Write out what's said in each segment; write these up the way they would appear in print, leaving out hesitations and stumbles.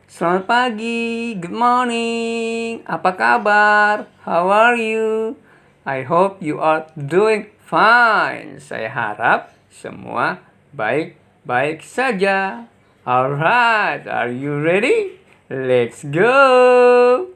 Selamat pagi, good morning. Apa kabar? How are you? I hope you are doing fine. Saya harap semua baik-baik saja. Alright, are you ready? Let's go.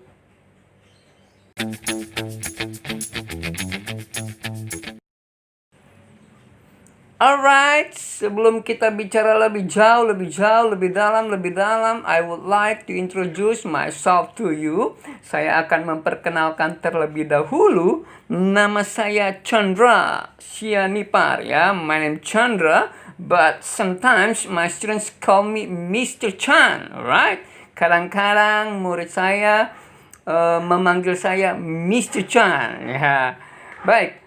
Alright, sebelum kita bicara lebih jauh, lebih dalam, I would like to introduce myself to you. Saya akan memperkenalkan terlebih dahulu. Nama saya Chandra Sianipar ya. My name Chandra, but sometimes my students call me Mr. Chan, alright? Kadang-kadang murid saya memanggil saya Mr. Chan ya. Baik,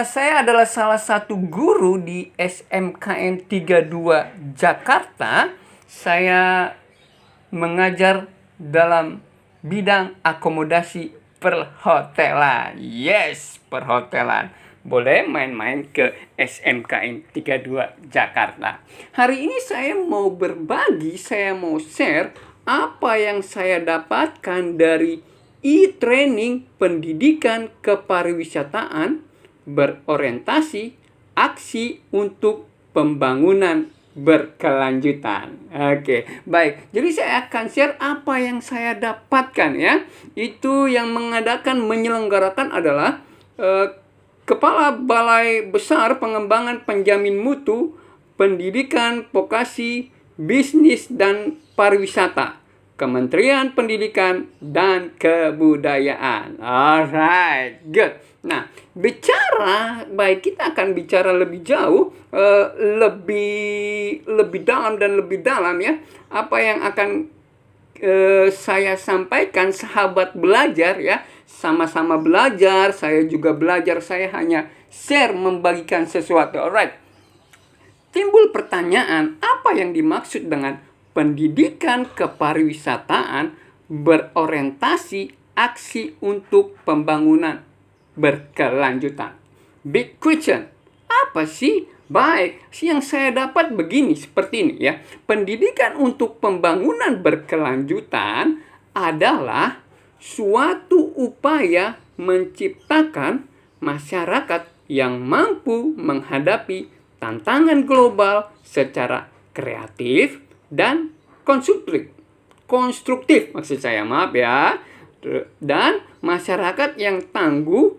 saya adalah salah satu guru di SMKN 32 Jakarta. Saya mengajar dalam bidang akomodasi perhotelan. Yes, perhotelan. Boleh main-main ke SMKN 32 Jakarta. Hari ini saya mau berbagi, saya mau share apa yang saya dapatkan dari e-training pendidikan kepariwisataan berorientasi aksi untuk pembangunan berkelanjutan. Oke, baik. Jadi saya akan share apa yang saya dapatkan ya. Itu yang menyelenggarakan adalah Kepala Balai Besar Pengembangan Penjamin Mutu Pendidikan Vokasi Bisnis dan Pariwisata, Kementerian Pendidikan dan Kebudayaan. Alright, good. Nah, kita akan bicara lebih jauh, lebih dalam ya. Apa yang akan saya sampaikan, sahabat belajar ya. Sama-sama belajar, saya juga belajar, saya hanya share, membagikan sesuatu. Alright. Timbul pertanyaan, apa yang dimaksud dengan pendidikan kepariwisataan berorientasi aksi untuk pembangunan berkelanjutan? Big question. Apa sih? Baik, yang saya dapat begini, seperti ini ya. Pendidikan untuk pembangunan berkelanjutan adalah suatu upaya menciptakan masyarakat yang mampu menghadapi tantangan global secara kreatif dan konstruktif maksud saya, maaf ya. Dan masyarakat yang tangguh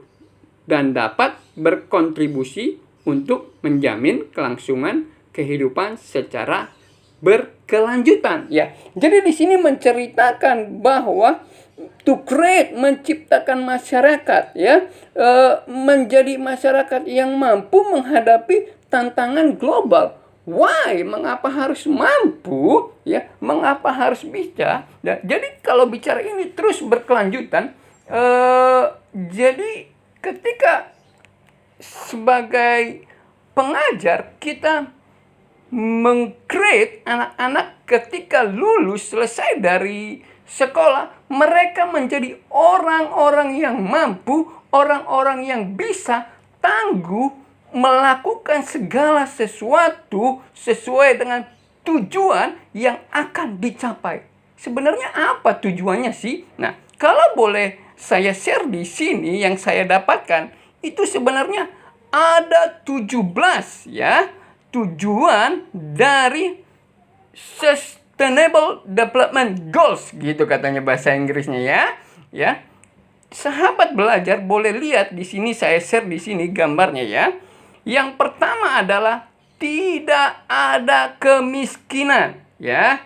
dan dapat berkontribusi untuk menjamin kelangsungan kehidupan secara berkelanjutan ya. Jadi di sini menceritakan bahwa to create, menciptakan masyarakat ya, menjadi masyarakat yang mampu menghadapi tantangan global. Why? Mengapa harus mampu? Ya, mengapa harus bisa? Ya, jadi kalau bicara ini terus berkelanjutan, jadi ketika sebagai pengajar kita meng-create anak-anak ketika lulus selesai dari sekolah, mereka menjadi orang-orang yang mampu, orang-orang yang bisa, tangguh, melakukan segala sesuatu sesuai dengan tujuan yang akan dicapai. Sebenarnya apa tujuannya sih? Nah, kalau boleh saya share di sini yang saya dapatkan, itu sebenarnya ada 17 ya, tujuan dari Sustainable Development Goals gitu katanya bahasa Inggrisnya ya. Ya. Sahabat belajar boleh lihat di sini, saya share di sini gambarnya ya. Yang pertama adalah tidak ada kemiskinan ya.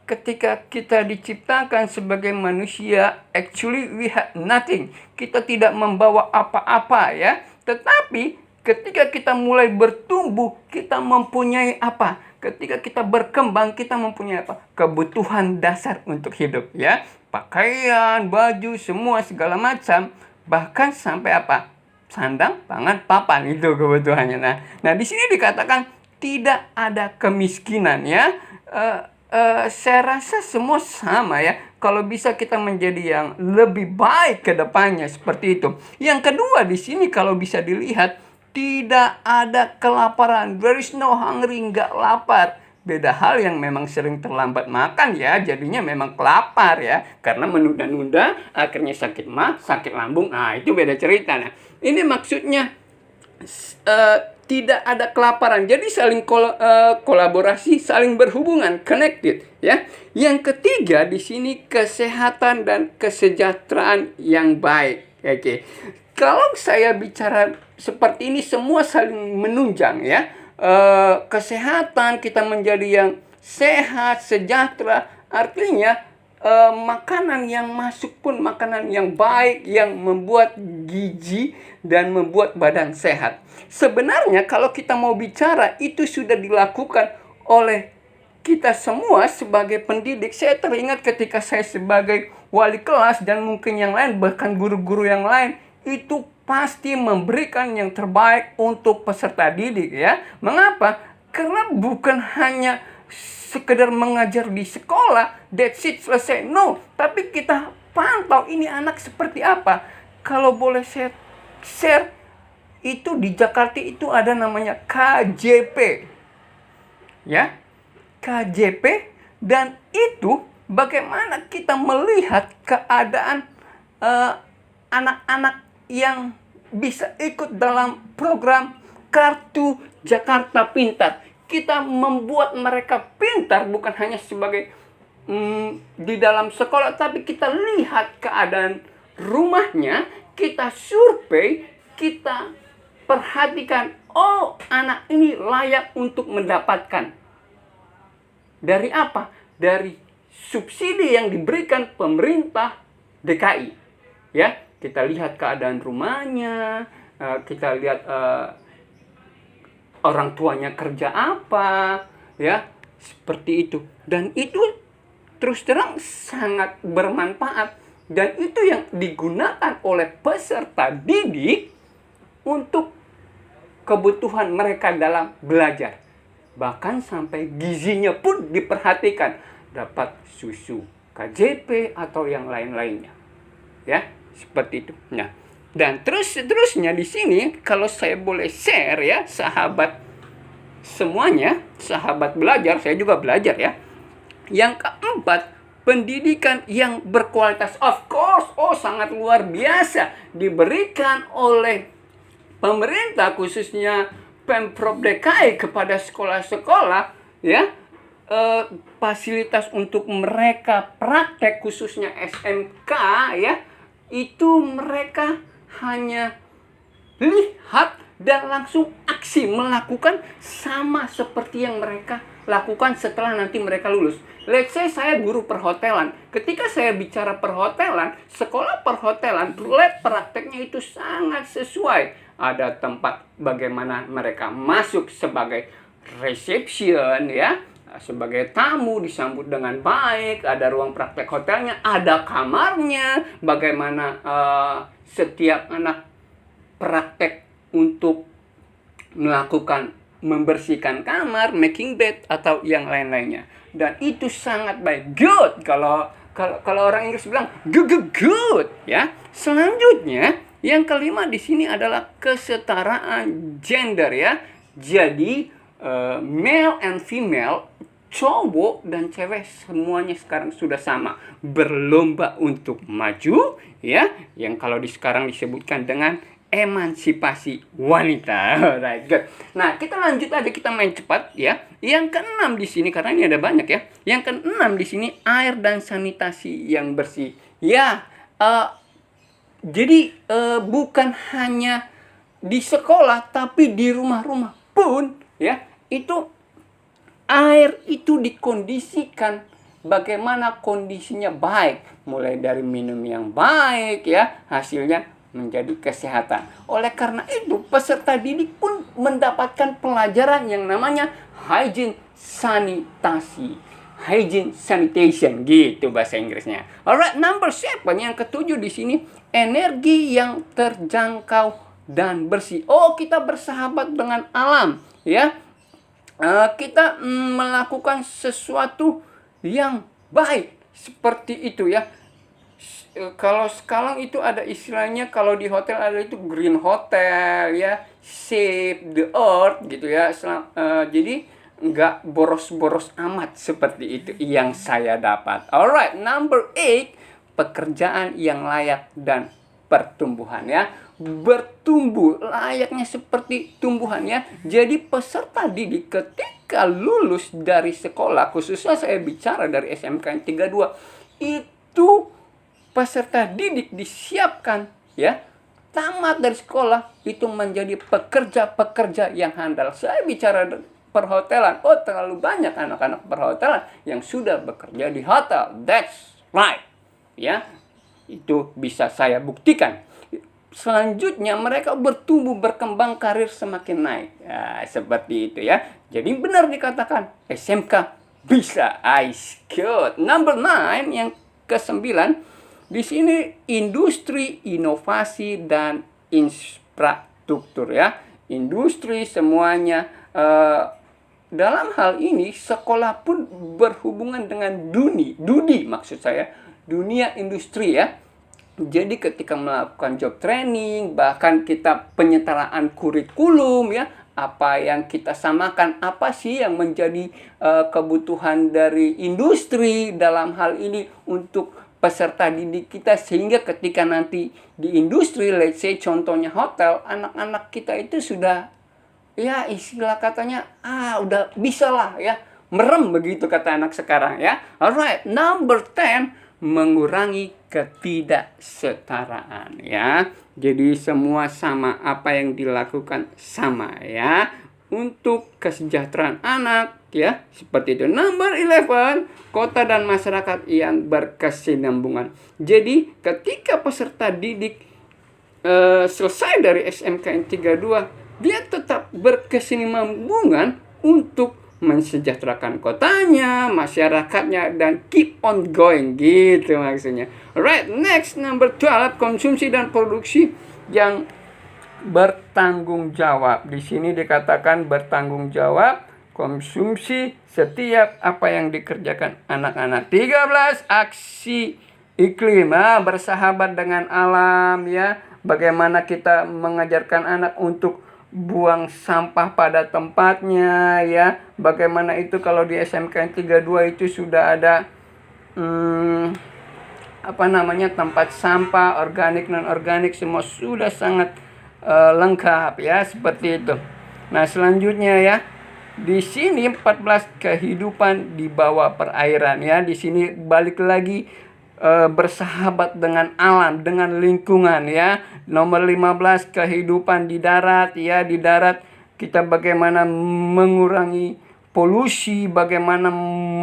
Ketika kita diciptakan sebagai manusia, actually we have nothing. Kita tidak membawa apa-apa ya. Tetapi ketika kita mulai bertumbuh, kita mempunyai apa? Ketika kita berkembang, kita mempunyai apa? Kebutuhan dasar untuk hidup ya. Pakaian, baju, semua segala macam. Bahkan sampai apa? Sandang, pangan, papan, itu kebutuhannya. Nah di sini dikatakan tidak ada kemiskinan ya. Saya rasa semua sama ya. Kalau bisa kita menjadi yang lebih baik ke depannya seperti itu. Yang kedua di sini kalau bisa dilihat, tidak ada kelaparan. There is no hungry, nggak lapar. Beda hal yang memang sering terlambat makan ya, jadinya memang kelapar ya. Karena menunda-nunda, akhirnya sakit lambung. Nah, itu beda cerita. Nah, ini maksudnya tidak ada kelaparan. Jadi saling kolaborasi, saling berhubungan, connected ya. Yang ketiga di sini kesehatan dan kesejahteraan yang baik. Oke. Kalau saya bicara seperti ini semua saling menunjang ya. Kesehatan kita menjadi yang sehat, sejahtera, artinya makanan yang masuk pun makanan yang baik, yang membuat gizi dan membuat badan sehat. Sebenarnya kalau kita mau bicara itu sudah dilakukan oleh kita semua sebagai pendidik. Saya teringat ketika saya sebagai wali kelas dan mungkin yang lain, bahkan guru-guru yang lain, itu pasti memberikan yang terbaik untuk peserta didik ya. Mengapa? Karena bukan hanya sekedar mengajar di sekolah, that's it, selesai. No, tapi kita pantau ini anak seperti apa. Kalau boleh saya share, itu di Jakarta itu ada namanya KJP. Ya, KJP, dan itu bagaimana kita melihat keadaan anak-anak yang bisa ikut dalam program Kartu Jakarta Pintar. Kita membuat mereka pintar bukan hanya sebagai di dalam sekolah, tapi kita lihat keadaan rumahnya, kita survei, kita perhatikan, oh anak ini layak untuk mendapatkan. Dari apa? Dari subsidi yang diberikan pemerintah DKI. Ya. Kita lihat keadaan rumahnya, kita lihat orang tuanya kerja apa, ya, seperti itu. Dan itu terus terang sangat bermanfaat. Dan itu yang digunakan oleh peserta didik untuk kebutuhan mereka dalam belajar. Bahkan sampai gizinya pun diperhatikan. Dapat susu KJP atau yang lain-lainnya. Ya. Seperti itu. Nah, dan seterusnya di sini kalau saya boleh share ya, sahabat semuanya, sahabat belajar, saya juga belajar ya. Yang keempat, pendidikan yang berkualitas. Of course, sangat luar biasa diberikan oleh pemerintah khususnya Pemprov DKI kepada sekolah-sekolah ya. Fasilitas untuk mereka praktek khususnya SMK ya. Itu mereka hanya lihat dan langsung aksi melakukan sama seperti yang mereka lakukan setelah nanti mereka lulus. Let's say saya guru perhotelan. Ketika saya bicara perhotelan, sekolah perhotelan, lab prakteknya itu sangat sesuai. Ada tempat bagaimana mereka masuk sebagai reception ya, sebagai tamu disambut dengan baik, ada ruang praktek hotelnya, ada kamarnya, bagaimana setiap anak praktek untuk melakukan membersihkan kamar, making bed atau yang lain-lainnya. Dan itu sangat baik, good. Kalau orang Inggris bilang good ya. Selanjutnya yang kelima di sini adalah kesetaraan gender ya. Jadi male and female, cowok dan cewek semuanya sekarang sudah sama, berlomba untuk maju ya, yang kalau sekarang disebutkan dengan emansipasi wanita. Alright, good. Nah, kita lanjut aja, kita main cepat ya. Yang keenam di sini, karena ini ada banyak ya. Yang keenam di sini, air dan sanitasi yang bersih. Ya, jadi bukan hanya di sekolah, tapi di rumah-rumah pun ya, itu air itu dikondisikan bagaimana kondisinya baik, mulai dari minum yang baik ya, hasilnya menjadi kesehatan. Oleh karena itu peserta didik pun mendapatkan pelajaran yang namanya hygiene sanitasi, hygiene sanitation gitu bahasa Inggrisnya. Alright, number 7, yang ketujuh di sini, energi yang terjangkau dan bersih. Kita bersahabat dengan alam ya. Kita melakukan sesuatu yang baik seperti itu ya. Kalau sekarang itu ada istilahnya, kalau di hotel ada itu green hotel ya, save the earth gitu ya. Jadi nggak boros-boros amat seperti itu yang saya dapat. Alright, number 8, pekerjaan yang layak dan pertumbuhan ya. Bertumbuh layaknya seperti tumbuhan ya. Jadi peserta didik ketika lulus dari sekolah, khususnya saya bicara dari SMK 32, itu peserta didik disiapkan ya, tamat dari sekolah itu menjadi pekerja-pekerja yang handal. Saya bicara perhotelan, oh terlalu banyak anak-anak perhotelan yang sudah bekerja di hotel. That's right ya, itu bisa saya buktikan. Selanjutnya mereka bertumbuh, berkembang, karir semakin naik ya, seperti itu ya. Jadi benar dikatakan SMK bisa. Ice good. Number 9 yang ke-9, di sini industri, inovasi, dan infrastruktur ya. Industri semuanya. Dalam hal ini sekolah pun berhubungan dengan dunia industri ya. Jadi ketika melakukan job training, bahkan kita penyetaraan kurikulum ya, apa yang kita samakan, apa sih yang menjadi kebutuhan dari industri dalam hal ini untuk peserta didik kita, sehingga ketika nanti di industri, let's say contohnya hotel, anak-anak kita itu sudah ya istilah katanya udah bisa lah ya, merem begitu kata anak sekarang ya. Alright, number 10, mengurangi ketidaksetaraan ya. Jadi semua sama, apa yang dilakukan sama ya, untuk kesejahteraan anak ya, seperti itu. Number 11, kota dan masyarakat yang berkesinambungan. Jadi ketika peserta didik selesai dari SMK 32, dia tetap berkesinambungan untuk mensejahterakan kotanya, masyarakatnya, dan keep on going gitu maksudnya. Alright, next number 12, konsumsi dan produksi yang bertanggung jawab. Di sini dikatakan bertanggung jawab, konsumsi setiap apa yang dikerjakan anak-anak. 13, aksi iklim, bersahabat dengan alam ya. Bagaimana kita mengajarkan anak untuk buang sampah pada tempatnya ya. Bagaimana itu kalau di SMK 32 itu sudah ada tempat sampah organik, non organik, semua sudah sangat lengkap ya, seperti itu. Nah, selanjutnya ya, di sini 14, kehidupan di bawah perairan ya. Di sini balik lagi bersahabat dengan alam, dengan lingkungan ya. Nomor 15, kehidupan di darat ya. Di darat kita bagaimana mengurangi polusi, bagaimana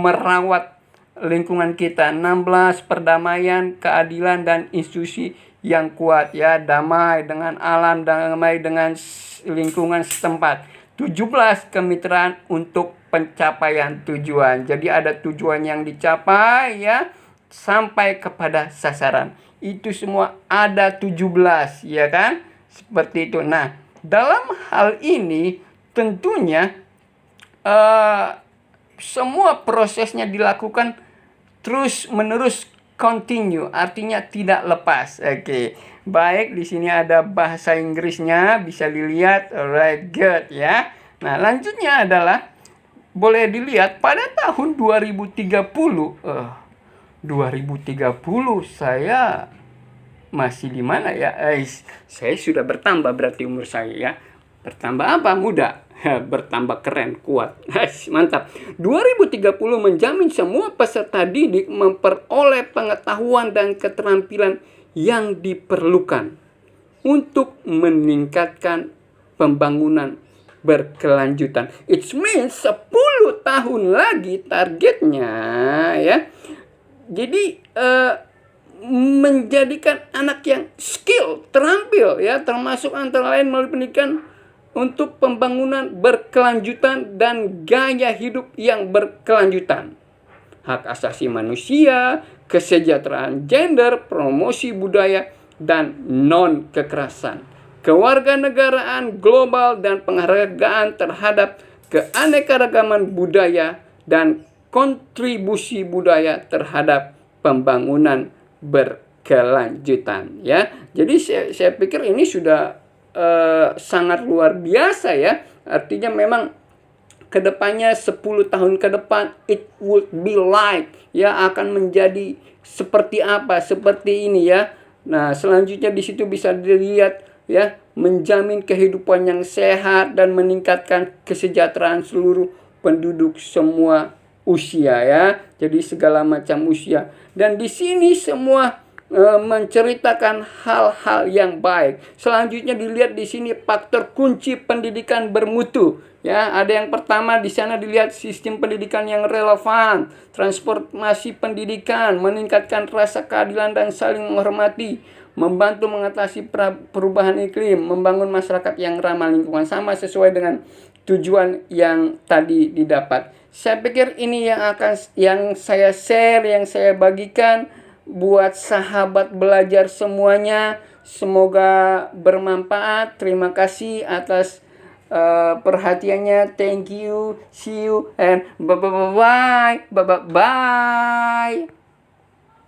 merawat lingkungan kita. 16, perdamaian, keadilan, dan institusi yang kuat ya. Damai dengan alam, damai dengan lingkungan setempat. 17, kemitraan untuk pencapaian tujuan. Jadi ada tujuan yang dicapai ya, sampai kepada sasaran. Itu semua ada 17 ya kan, seperti itu. Nah, dalam hal ini tentunya semua prosesnya dilakukan terus menerus, continue, artinya tidak lepas. Oke. Baik, di sini ada bahasa Inggrisnya, bisa dilihat. Alright, good ya. Nah, lanjutnya adalah boleh dilihat pada tahun 2030. 2030 saya masih di mana ya? Saya sudah bertambah berarti umur saya ya. Bertambah apa? Muda. Bertambah keren, kuat. Mantap. 2030 menjamin semua peserta didik memperoleh pengetahuan dan keterampilan yang diperlukan untuk meningkatkan pembangunan berkelanjutan. It means 10 tahun lagi targetnya ya. Jadi menjadikan anak yang skill, terampil ya, termasuk antara lain melalui pendidikan untuk pembangunan berkelanjutan dan gaya hidup yang berkelanjutan. Hak asasi manusia, kesejahteraan gender, promosi budaya, dan non-kekerasan. Kewarganegaraan global dan penghargaan terhadap keanekaragaman budaya dan kontribusi budaya terhadap pembangunan berkelanjutan ya. Jadi saya pikir ini sudah sangat luar biasa ya. Artinya memang kedepannya 10 tahun ke depan it would be like, ya, akan menjadi seperti apa, seperti ini ya. Nah, selanjutnya di situ bisa dilihat ya, menjamin kehidupan yang sehat dan meningkatkan kesejahteraan seluruh penduduk semua usia ya. Jadi segala macam usia. Dan di sini semua menceritakan hal-hal yang baik. Selanjutnya dilihat di sini faktor kunci pendidikan bermutu. Ya, ada yang pertama di sana dilihat sistem pendidikan yang relevan, transformasi pendidikan, meningkatkan rasa keadilan dan saling menghormati, membantu mengatasi perubahan iklim, membangun masyarakat yang ramah lingkungan, sama sesuai dengan tujuan yang tadi didapat. Saya pikir ini yang saya share, yang saya bagikan buat sahabat belajar semuanya. Semoga bermanfaat. Terima kasih atas perhatiannya. Thank you. See you and bye bye bye bye bye.